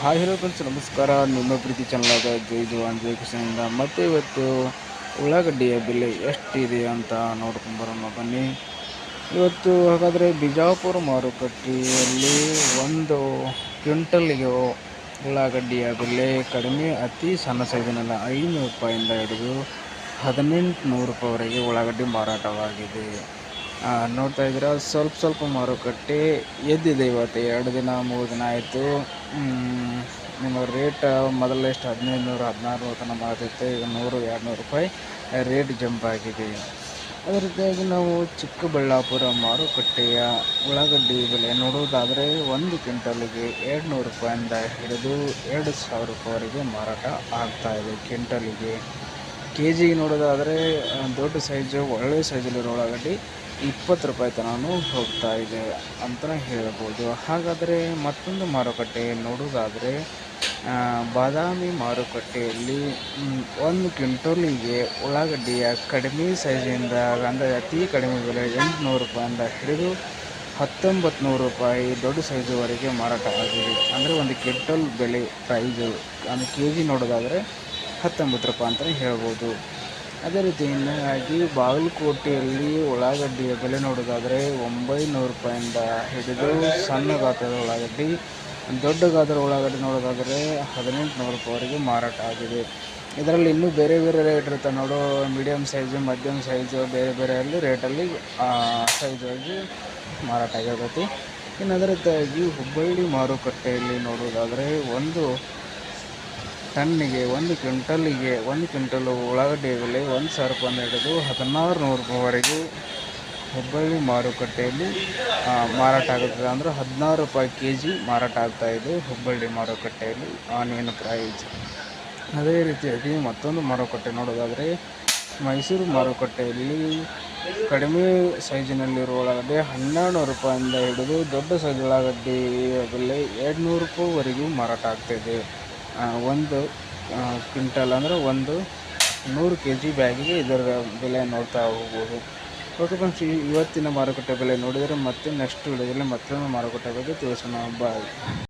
Hi hello friends, ನಮಸ್ಕಾರ. ನಿಮ್ಮ ಪ್ರೀತಿ ಚಾನಲಾದ ಜೈ ಜವಾನ್ ಜೈ ಕಿಶನಿಂದ ಮತ್ತೆ ಇವತ್ತು ಉಳ್ಳಾಗಡ್ಡಿಯ ಬೆಲೆ ಎಷ್ಟಿದೆ ಅಂತ ನೋಡ್ಕೊಂಬರೋಣ ಬನ್ನಿ. ಇವತ್ತು ಹಾಗಾದರೆ ಬಿಜಾಪುರ ಮಾರುಕಟ್ಟೆಯಲ್ಲಿ ಒಂದು ಕ್ವಿಂಟಲ್ಗೆ ಉಳ್ಳಾಗಡ್ಡಿಯ ಬೆಲೆ ಕಡಿಮೆ, ಅತಿ ಸಣ್ಣ ಸೈಜಿನಲ್ಲಿ 500 ರೂಪಾಯಿಂದ ಹಿಡಿದು 1800 ರೂಪಾಯಿವರೆಗೆ ಉಳ್ಳಾಗಡ್ಡಿ ಮಾರಾಟವಾಗಿದೆ. ನೋಡ್ತಾ ಇದ್ದೀರಾ, ಸ್ವಲ್ಪ ಮಾರುಕಟ್ಟೆ ಎದ್ದಿದೆ. ಇವತ್ತು 2 ದಿನ 3 ದಿನ ಆಯಿತು. ನಿಮ್ಮ ರೇಟ್ ಮೊದಲು ಎಷ್ಟು 1500 1600 ತನಕ ಮಾಡ್ತಿತ್ತು. ಈಗ 100 200 ರೂಪಾಯಿ ರೇಟ್ ಜಂಪ್ ಆಗಿದೆ. ಅದೇ ರೀತಿಯಾಗಿ ನಾವು ಚಿಕ್ಕಬಳ್ಳಾಪುರ ಮಾರುಕಟ್ಟೆಯ ಉಳ್ಳಾಗಡ್ಡಿ ಬೆಲೆ ನೋಡುವುದಾದರೆ ಒಂದು ಕ್ವಿಂಟಲ್ಗೆ 200 ರೂಪಾಯಿಂದ ಹಿಡಿದು 2000 ರೂಪಾಯಿವರೆಗೆ ಮಾರಾಟ ಆಗ್ತಾಯಿದೆ. ಕ್ವಿಂಟಲಿಗೆ ಕೆ ಜಿಗೆ ನೋಡೋದಾದರೆ ದೊಡ್ಡ ಸೈಜು ಒಳ್ಳೆಯ ಸೈಜಲ್ಲಿರೋ ಉಳ್ಳಾಗಡ್ಡಿ 20 ರೂಪಾಯಿ ತನಕ ಹೋಗ್ತಾ ಇದೆ ಅಂತಲೇ ಹೇಳ್ಬೋದು. ಹಾಗಾದರೆ ಮತ್ತೊಂದು ಮಾರುಕಟ್ಟೆ ನೋಡೋದಾದರೆ ಬಾದಾಮಿ ಮಾರುಕಟ್ಟೆಯಲ್ಲಿ ಒಂದು ಕ್ವಿಂಟಲಿಗೆ ಉಳ್ಳಾಗಡ್ಡಿಯ ಕಡಿಮೆ ಸೈಜಿಂದ ಅಂದರೆ ಅತಿ ಕಡಿಮೆ ಬೆಲೆ 800 ರೂಪಾಯಿಂದ ಹಿಡಿದು 1900 ರೂಪಾಯಿ ದೊಡ್ಡ ಸೈಜುವರೆಗೆ ಮಾರಾಟ ಆಗಿದೆ. ಅಂದರೆ ಒಂದು ಕ್ವಿಂಟಲ್ ಬೆಲೆ ಪ್ರೈಸು ಅಂದರೆ ಕೆ ಜಿ ನೋಡೋದಾದರೆ 19 ರೂಪಾಯಿ ಅಂತಲೇ ಹೇಳ್ಬೋದು. ಅದೇ ರೀತಿಯಾಗಿ ಬಾಗಲಕೋಟೆಯಲ್ಲಿ ಉಳ್ಳಾಗಡ್ಡಿಯ ಬೆಲೆ ನೋಡೋದಾದರೆ 900 ರೂಪಾಯಿಂದ ಹಿಡಿದು ಸಣ್ಣ ಗಾತ್ರದ ಉಳ್ಳಾಗಡ್ಡಿ, ದೊಡ್ಡ ಗಾತ್ರದ ಉಳ್ಳಾಗಡ್ಡಿ ನೋಡೋದಾದರೆ 1800 ರೂಪಾಯಿವರೆಗೆ ಮಾರಾಟ ಆಗಿದೆ. ಇದರಲ್ಲಿ ಇನ್ನೂ ಬೇರೆ ರೇಟ್ ಇರುತ್ತೆ ನೋಡು. ಮೀಡಿಯಮ್ ಸೈಜು, ಮಧ್ಯಮ ಸೈಜು, ಬೇರೆ ರೇಟಲ್ಲಿ ಸೈಜಾಗಿ ಮಾರಾಟ ಆಗಿರ್ತೈತಿ. ಇನ್ನು ಅದೇ ರೀತಿಯಾಗಿ ಹುಬ್ಬಳ್ಳಿ ಮಾರುಕಟ್ಟೆಯಲ್ಲಿ ನೋಡೋದಾದರೆ ಒಂದು ಟನ್ನಿಗೆ ಒಂದು ಕ್ವಿಂಟಲ್ ಉಳ್ಳಾಗಡ್ಡಿ ಬೆಲೆ 1000 ರೂಪಾಯಿಂದ ಹಿಡಿದು 1600 ರೂಪಾಯಿವರೆಗೂ ಹುಬ್ಬಳ್ಳಿ ಮಾರುಕಟ್ಟೆಯಲ್ಲಿ ಮಾರಾಟ ಆಗುತ್ತದೆ. ಅಂದರೆ 16 ರೂಪಾಯಿ ಕೆ ಜಿ ಮಾರಾಟ ಆಗ್ತಾಯಿದೆ ಹುಬ್ಬಳ್ಳಿ ಮಾರುಕಟ್ಟೆಯಲ್ಲಿ ಆನಿಯನ್ ಪ್ರೈಸ್. ಅದೇ ರೀತಿಯಾಗಿ ಮತ್ತೊಂದು ಮಾರುಕಟ್ಟೆ ನೋಡೋದಾದರೆ ಮೈಸೂರು ಮಾರುಕಟ್ಟೆಯಲ್ಲಿ ಕಡಿಮೆ ಸೈಜಿನಲ್ಲಿರುವ ಉಳ್ಳಾಗಡ್ಡಿ 1200 ರೂಪಾಯಿಂದ ಹಿಡಿದು ದೊಡ್ಡ ಸೈಜ್ ಉಳ್ಳಾಗಡ್ಡಿ ಬೆಲೆ 200 ರೂಪಾಯಿವರೆಗೂ ಮಾರಾಟ ಆಗ್ತಾಯಿದೆ. ಒಂದು ಕ್ವಿಂಟಲ್ ಅಂದರೆ ಒಂದು 100 ಕೆ ಜಿ ಬ್ಯಾಗಿಗೆ ಇದರ ಬೆಲೆ ನೋಡ್ತಾ ಹೋಗ್ಬೋದು. ಓಕೆ ಫ್ರೆಂಡ್ಸ್, ಇವತ್ತಿನ ಮಾರುಕಟ್ಟೆ ಬೆಲೆ ನೋಡಿದರೆ ಮತ್ತೆ ನೆಕ್ಸ್ಟ್ ವಿಡಿಯೋದಲ್ಲಿ ಮತ್ತೊಂದು ಮಾರುಕಟ್ಟೆ ಬಗ್ಗೆ ತಿಳಿಸೋಣ. ಬಾಯ್.